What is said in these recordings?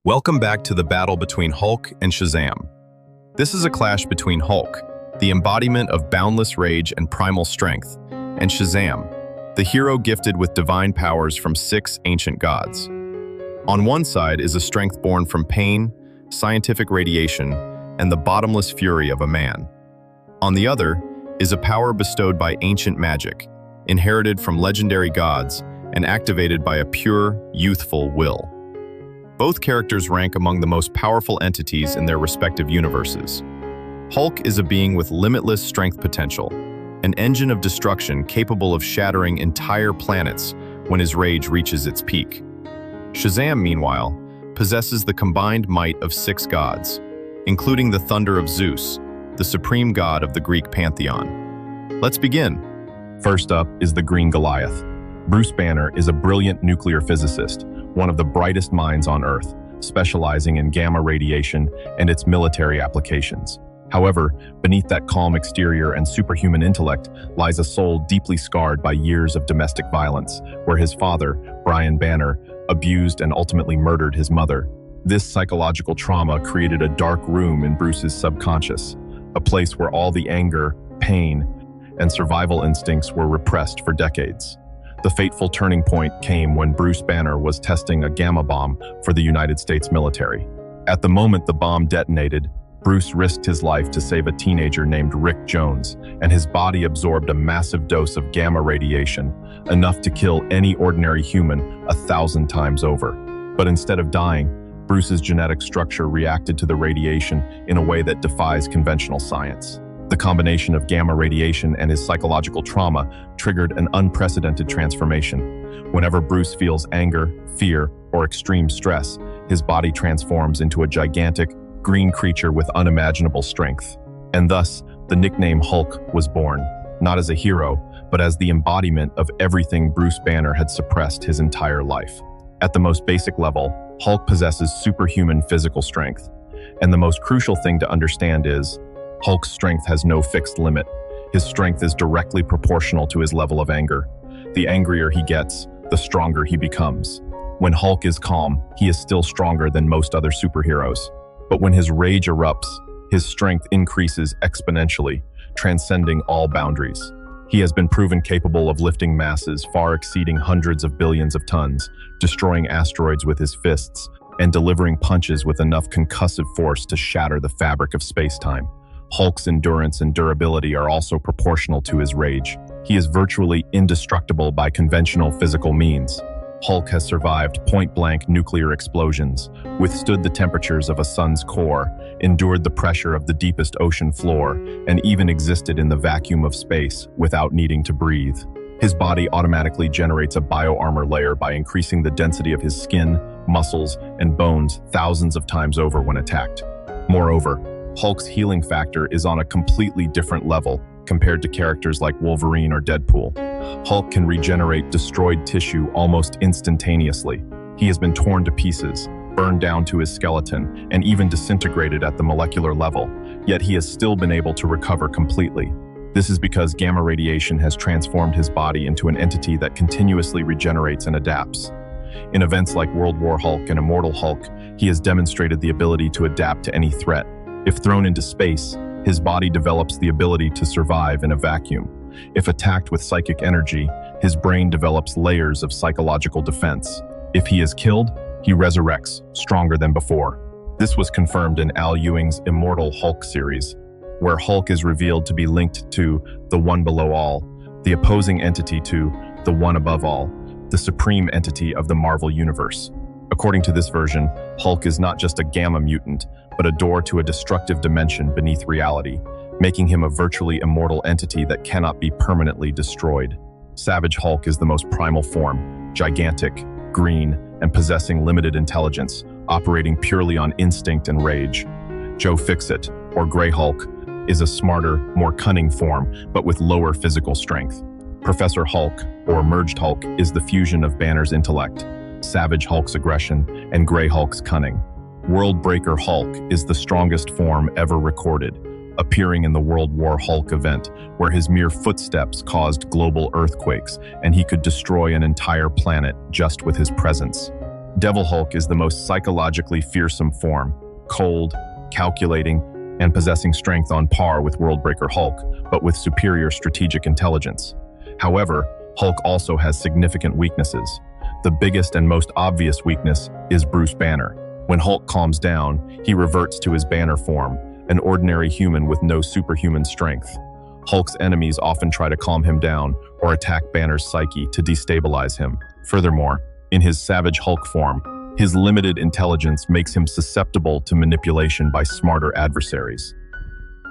Welcome back to the battle between Hulk and Shazam. This is a clash between Hulk, the embodiment of boundless rage and primal strength, and Shazam, the hero gifted with divine powers from 6 ancient gods. On one side is a strength born from pain, scientific radiation, and the bottomless fury of a man. On the other is a power bestowed by ancient magic, inherited from legendary gods and activated by a pure, youthful will. Both characters rank among the most powerful entities in their respective universes. Hulk is a being with limitless strength potential, an engine of destruction capable of shattering entire planets when his rage reaches its peak. Shazam, meanwhile, possesses the combined might of 6 gods, including the thunder of Zeus, the supreme god of the Greek pantheon. Let's begin. First up is the Green Goliath. Bruce Banner is a brilliant nuclear physicist, one of the brightest minds on Earth, specializing in gamma radiation and its military applications. However, beneath that calm exterior and superhuman intellect lies a soul deeply scarred by years of domestic violence, where his father, Brian Banner, abused and ultimately murdered his mother. This psychological trauma created a dark room in Bruce's subconscious, a place where all the anger, pain, and survival instincts were repressed for decades. The fateful turning point came when Bruce Banner was testing a gamma bomb for the United States military. At the moment the bomb detonated, Bruce risked his life to save a teenager named Rick Jones, and his body absorbed a massive dose of gamma radiation, enough to kill any ordinary human 1,000 times over. But instead of dying, Bruce's genetic structure reacted to the radiation in a way that defies conventional science. The combination of gamma radiation and his psychological trauma triggered an unprecedented transformation. Whenever Bruce feels anger, fear, or extreme stress, his body transforms into a gigantic, green creature with unimaginable strength. And thus, the nickname Hulk was born, not as a hero, but as the embodiment of everything Bruce Banner had suppressed his entire life. At the most basic level, Hulk possesses superhuman physical strength. And the most crucial thing to understand is, Hulk's strength has no fixed limit. His strength is directly proportional to his level of anger. The angrier he gets, the stronger he becomes. When Hulk is calm, he is still stronger than most other superheroes. But when his rage erupts, his strength increases exponentially, transcending all boundaries. He has been proven capable of lifting masses far exceeding hundreds of billions of tons, destroying asteroids with his fists, and delivering punches with enough concussive force to shatter the fabric of space-time. Hulk's endurance and durability are also proportional to his rage. He is virtually indestructible by conventional physical means. Hulk has survived point-blank nuclear explosions, withstood the temperatures of a sun's core, endured the pressure of the deepest ocean floor, and even existed in the vacuum of space without needing to breathe. His body automatically generates a bioarmor layer by increasing the density of his skin, muscles, and bones thousands of times over when attacked. Moreover, Hulk's healing factor is on a completely different level compared to characters like Wolverine or Deadpool. Hulk can regenerate destroyed tissue almost instantaneously. He has been torn to pieces, burned down to his skeleton, and even disintegrated at the molecular level, yet he has still been able to recover completely. This is because gamma radiation has transformed his body into an entity that continuously regenerates and adapts. In events like World War Hulk and Immortal Hulk, he has demonstrated the ability to adapt to any threat. If thrown into space, his body develops the ability to survive in a vacuum. If attacked with psychic energy, his brain develops layers of psychological defense. If he is killed, he resurrects, stronger than before. This was confirmed in Al Ewing's Immortal Hulk series, where Hulk is revealed to be linked to the One Below All, the opposing entity to the One Above All, the supreme entity of the Marvel Universe. According to this version, Hulk is not just a gamma mutant, but a door to a destructive dimension beneath reality, making him a virtually immortal entity that cannot be permanently destroyed. Savage Hulk is the most primal form, gigantic, green, and possessing limited intelligence, operating purely on instinct and rage. Joe Fixit, or Grey Hulk, is a smarter, more cunning form, but with lower physical strength. Professor Hulk, or Merged Hulk, is the fusion of Banner's intellect, Savage Hulk's aggression, and Grey Hulk's cunning. World Breaker Hulk is the strongest form ever recorded, appearing in the World War Hulk event, where his mere footsteps caused global earthquakes, and he could destroy an entire planet just with his presence. Devil Hulk is the most psychologically fearsome form, cold, calculating, and possessing strength on par with Worldbreaker Hulk, but with superior strategic intelligence. However, Hulk also has significant weaknesses. The biggest and most obvious weakness is Bruce Banner. When Hulk calms down, he reverts to his Banner form, an ordinary human with no superhuman strength. Hulk's enemies often try to calm him down or attack Banner's psyche to destabilize him. Furthermore, in his Savage Hulk form, his limited intelligence makes him susceptible to manipulation by smarter adversaries.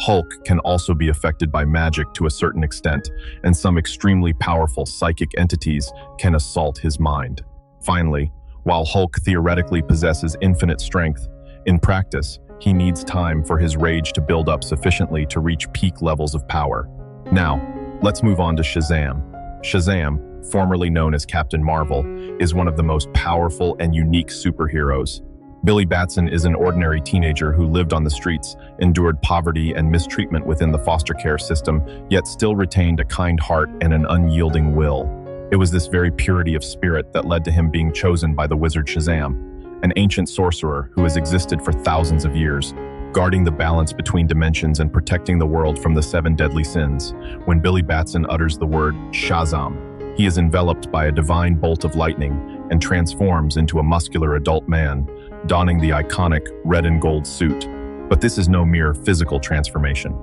Hulk can also be affected by magic to a certain extent, and some extremely powerful psychic entities can assault his mind. Finally, while Hulk theoretically possesses infinite strength, in practice, he needs time for his rage to build up sufficiently to reach peak levels of power. Now, let's move on to Shazam. Shazam, formerly known as Captain Marvel, is one of the most powerful and unique superheroes. Billy Batson is an ordinary teenager who lived on the streets, endured poverty and mistreatment within the foster care system, yet still retained a kind heart and an unyielding will. It was this very purity of spirit that led to him being chosen by the wizard Shazam, an ancient sorcerer who has existed for thousands of years, guarding the balance between dimensions and protecting the world from the 7 deadly sins. When Billy Batson utters the word Shazam, he is enveloped by a divine bolt of lightning and transforms into a muscular adult man, donning the iconic red and gold suit. But this is no mere physical transformation.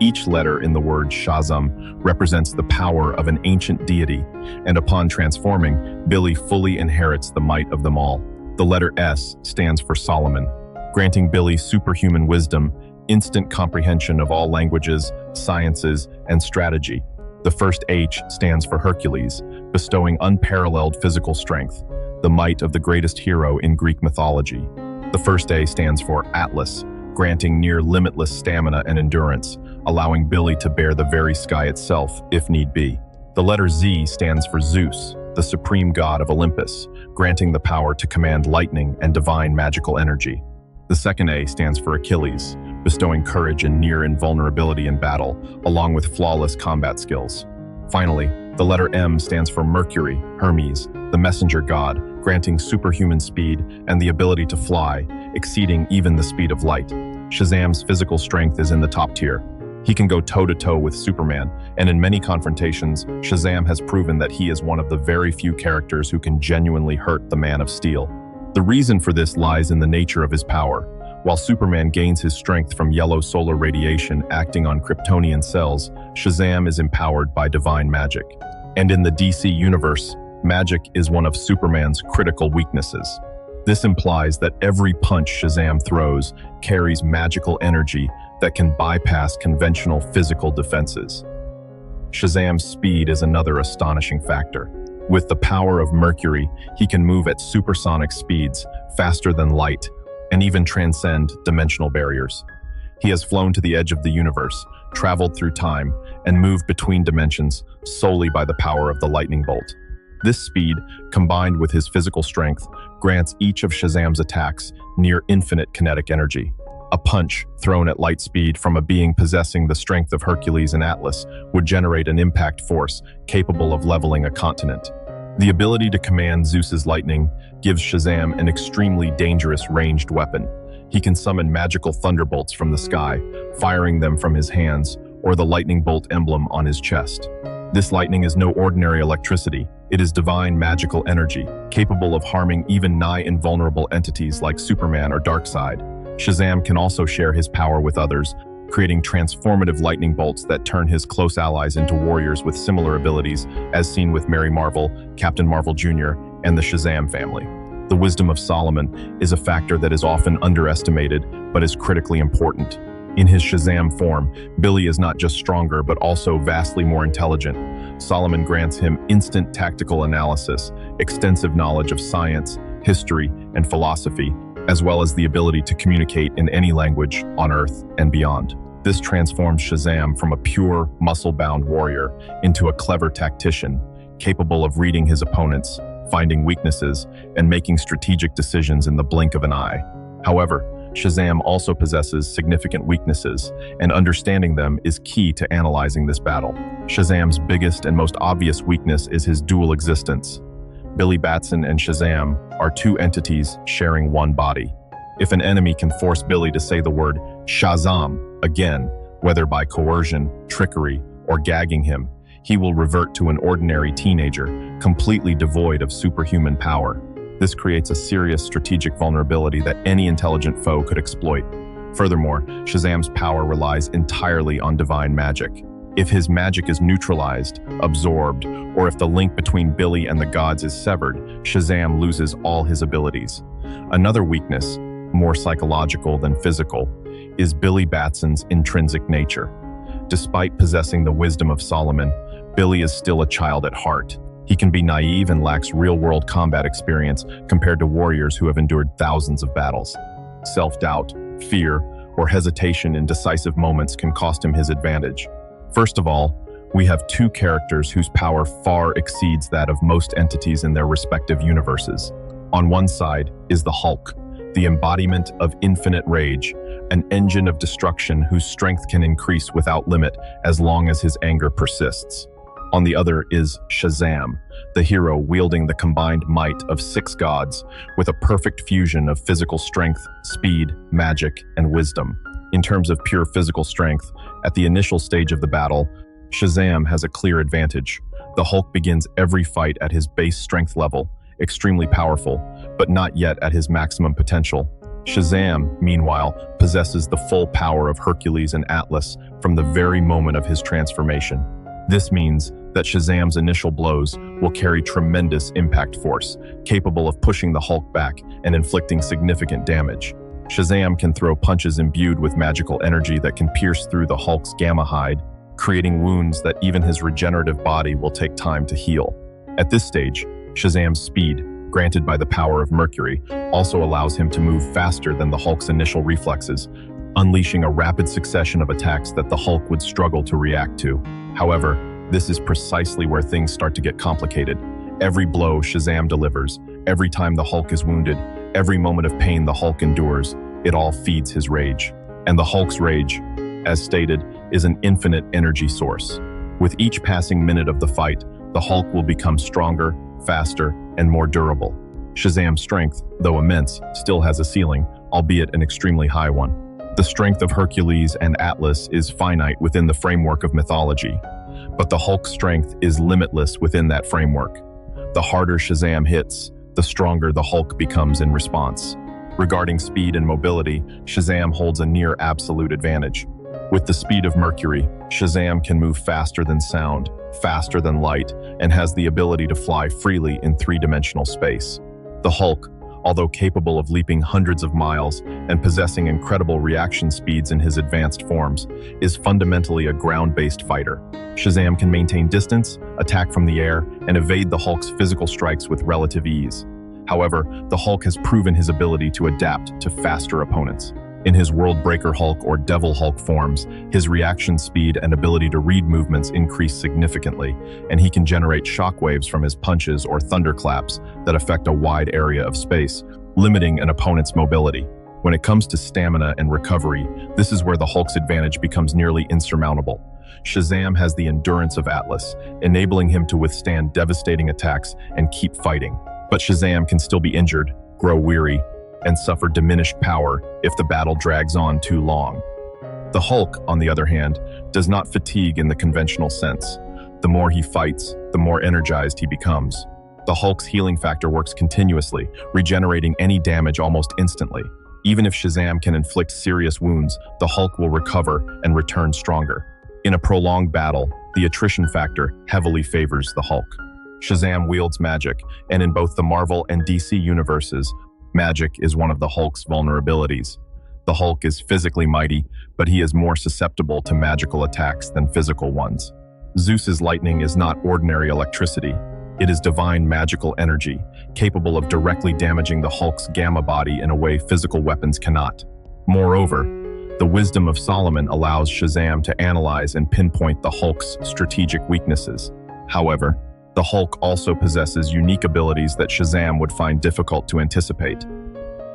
Each letter in the word Shazam represents the power of an ancient deity, and upon transforming, Billy fully inherits the might of them all. The letter S stands for Solomon, granting Billy superhuman wisdom, instant comprehension of all languages, sciences, and strategy. The first H stands for Hercules, bestowing unparalleled physical strength, the might of the greatest hero in Greek mythology. The first A stands for Atlas, granting near limitless stamina and endurance, allowing Billy to bear the very sky itself if need be. The letter Z stands for Zeus, the supreme god of Olympus, granting the power to command lightning and divine magical energy. The second A stands for Achilles, bestowing courage and near invulnerability in battle, along with flawless combat skills. Finally, the letter M stands for Mercury, Hermes, the messenger god, granting superhuman speed and the ability to fly, exceeding even the speed of light. Shazam's physical strength is in the top tier. He can go toe-to-toe with Superman, and in many confrontations, Shazam has proven that he is one of the very few characters who can genuinely hurt the Man of Steel. The reason for this lies in the nature of his power. While Superman gains his strength from yellow solar radiation acting on Kryptonian cells, Shazam is empowered by divine magic. And in the DC universe, magic is one of Superman's critical weaknesses. This implies that every punch Shazam throws carries magical energy that can bypass conventional physical defenses. Shazam's speed is another astonishing factor. With the power of Mercury, he can move at supersonic speeds, faster than light, and even transcend dimensional barriers. He has flown to the edge of the universe, traveled through time, and moved between dimensions solely by the power of the lightning bolt. This speed, combined with his physical strength, grants each of Shazam's attacks near infinite kinetic energy. A punch thrown at light speed from a being possessing the strength of Hercules and Atlas would generate an impact force capable of leveling a continent. The ability to command Zeus's lightning gives Shazam an extremely dangerous ranged weapon. He can summon magical thunderbolts from the sky, firing them from his hands or the lightning bolt emblem on his chest. This lightning is no ordinary electricity. It is divine magical energy, capable of harming even nigh invulnerable entities like Superman or Darkseid. Shazam can also share his power with others, creating transformative lightning bolts that turn his close allies into warriors with similar abilities, as seen with Mary Marvel, Captain Marvel Jr., and the Shazam family. The wisdom of Solomon is a factor that is often underestimated, but is critically important. In his Shazam form, Billy is not just stronger, but also vastly more intelligent. Solomon grants him instant tactical analysis, extensive knowledge of science, history, and philosophy, as well as the ability to communicate in any language on Earth and beyond. This transforms Shazam from a pure, muscle-bound warrior into a clever tactician, capable of reading his opponents, finding weaknesses, and making strategic decisions in the blink of an eye. However, Shazam also possesses significant weaknesses, and understanding them is key to analyzing this battle. Shazam's biggest and most obvious weakness is his dual existence. Billy Batson and Shazam are two entities sharing one body. If an enemy can force Billy to say the word Shazam again, whether by coercion, trickery, or gagging him, he will revert to an ordinary teenager, completely devoid of superhuman power. This creates a serious strategic vulnerability that any intelligent foe could exploit. Furthermore, Shazam's power relies entirely on divine magic. If his magic is neutralized, absorbed, or if the link between Billy and the gods is severed, Shazam loses all his abilities. Another weakness, more psychological than physical, is Billy Batson's intrinsic nature. Despite possessing the wisdom of Solomon, Billy is still a child at heart. He can be naive and lacks real-world combat experience compared to warriors who have endured thousands of battles. Self-doubt, fear, or hesitation in decisive moments can cost him his advantage. First of all, we have two characters whose power far exceeds that of most entities in their respective universes. On one side is the Hulk, the embodiment of infinite rage, an engine of destruction whose strength can increase without limit as long as his anger persists. On the other is Shazam, the hero wielding the combined might of 6 gods with a perfect fusion of physical strength, speed, magic, and wisdom. In terms of pure physical strength, at the initial stage of the battle, Shazam has a clear advantage. The Hulk begins every fight at his base strength level, extremely powerful, but not yet at his maximum potential. Shazam, meanwhile, possesses the full power of Hercules and Atlas from the very moment of his transformation. This means that Shazam's initial blows will carry tremendous impact force, capable of pushing the Hulk back and inflicting significant damage. Shazam can throw punches imbued with magical energy that can pierce through the Hulk's gamma hide, creating wounds that even his regenerative body will take time to heal. At this stage, Shazam's speed, granted by the power of Mercury, also allows him to move faster than the Hulk's initial reflexes, unleashing a rapid succession of attacks that the Hulk would struggle to react to. However, this is precisely where things start to get complicated. Every blow Shazam delivers, every time the Hulk is wounded, every moment of pain the Hulk endures, it all feeds his rage. And the Hulk's rage, as stated, is an infinite energy source. With each passing minute of the fight, the Hulk will become stronger, faster, and more durable. Shazam's strength, though immense, still has a ceiling, albeit an extremely high one. The strength of Hercules and Atlas is finite within the framework of mythology, but the Hulk's strength is limitless within that framework. The harder Shazam hits, the stronger the Hulk becomes in response. Regarding speed and mobility, Shazam holds a near absolute advantage. With the speed of Mercury, Shazam can move faster than sound, faster than light, and has the ability to fly freely in 3-dimensional space. The Hulk, although capable of leaping hundreds of miles and possessing incredible reaction speeds in his advanced forms, is fundamentally a ground-based fighter. Shazam can maintain distance, attack from the air, and evade the Hulk's physical strikes with relative ease. However, the Hulk has proven his ability to adapt to faster opponents. In his World Breaker Hulk or Devil Hulk forms, his reaction speed and ability to read movements increase significantly, and he can generate shockwaves from his punches or thunderclaps that affect a wide area of space, limiting an opponent's mobility. When it comes to stamina and recovery, this is where the Hulk's advantage becomes nearly insurmountable. Shazam has the endurance of Atlas, enabling him to withstand devastating attacks and keep fighting. But Shazam can still be injured, grow weary, and suffer diminished power if the battle drags on too long. The Hulk, on the other hand, does not fatigue in the conventional sense. The more he fights, the more energized he becomes. The Hulk's healing factor works continuously, regenerating any damage almost instantly. Even if Shazam can inflict serious wounds, the Hulk will recover and return stronger. In a prolonged battle, the attrition factor heavily favors the Hulk. Shazam wields magic, and in both the Marvel and DC universes, magic is one of the Hulk's vulnerabilities. The Hulk is physically mighty, but he is more susceptible to magical attacks than physical ones. Zeus's lightning is not ordinary electricity. It is divine magical energy, capable of directly damaging the Hulk's gamma body in a way physical weapons cannot. Moreover, the wisdom of Solomon allows Shazam to analyze and pinpoint the Hulk's strategic weaknesses. However, the Hulk also possesses unique abilities that Shazam would find difficult to anticipate.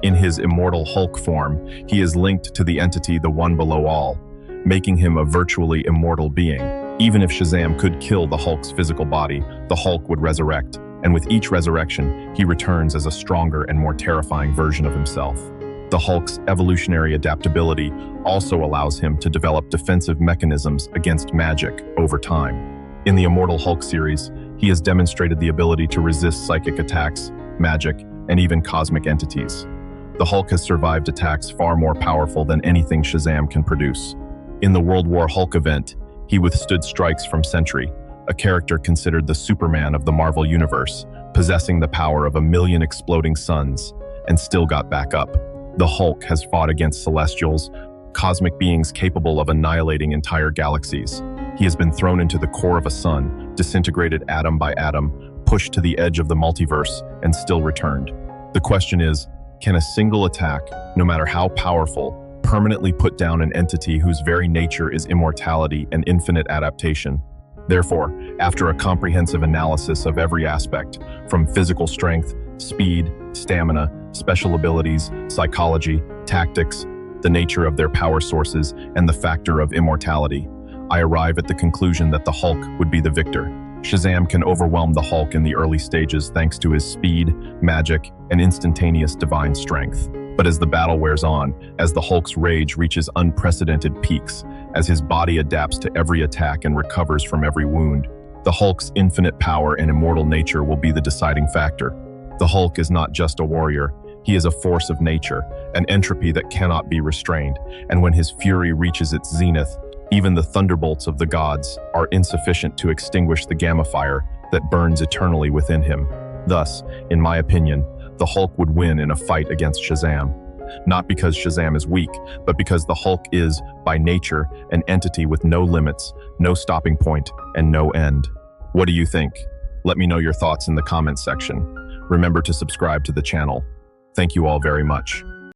In his immortal Hulk form, he is linked to the entity the One Below All, making him a virtually immortal being. Even if Shazam could kill the Hulk's physical body, the Hulk would resurrect, and with each resurrection, he returns as a stronger and more terrifying version of himself. The Hulk's evolutionary adaptability also allows him to develop defensive mechanisms against magic over time. In the Immortal Hulk series, he has demonstrated the ability to resist psychic attacks, magic, and even cosmic entities. The Hulk has survived attacks far more powerful than anything Shazam can produce. In the World War Hulk event, he withstood strikes from Sentry, a character considered the Superman of the Marvel Universe, possessing the power of 1,000,000 exploding suns, and still got back up. The Hulk has fought against Celestials, cosmic beings capable of annihilating entire galaxies. He has been thrown into the core of a sun, disintegrated atom by atom, pushed to the edge of the multiverse, and still returned. The question is, can a single attack, no matter how powerful, permanently put down an entity whose very nature is immortality and infinite adaptation? Therefore, after a comprehensive analysis of every aspect, from physical strength, speed, stamina, special abilities, psychology, tactics, the nature of their power sources, and the factor of immortality, I arrive at the conclusion that the Hulk would be the victor. Shazam can overwhelm the Hulk in the early stages thanks to his speed, magic, and instantaneous divine strength. But as the battle wears on, as the Hulk's rage reaches unprecedented peaks, as his body adapts to every attack and recovers from every wound, the Hulk's infinite power and immortal nature will be the deciding factor. The Hulk is not just a warrior, he is a force of nature, an entropy that cannot be restrained, and when his fury reaches its zenith, even the thunderbolts of the gods are insufficient to extinguish the gamma fire that burns eternally within him. Thus, in my opinion, the Hulk would win in a fight against Shazam. Not because Shazam is weak, but because the Hulk is, by nature, an entity with no limits, no stopping point, and no end. What do you think? Let me know your thoughts in the comments section. Remember to subscribe to the channel. Thank you all very much.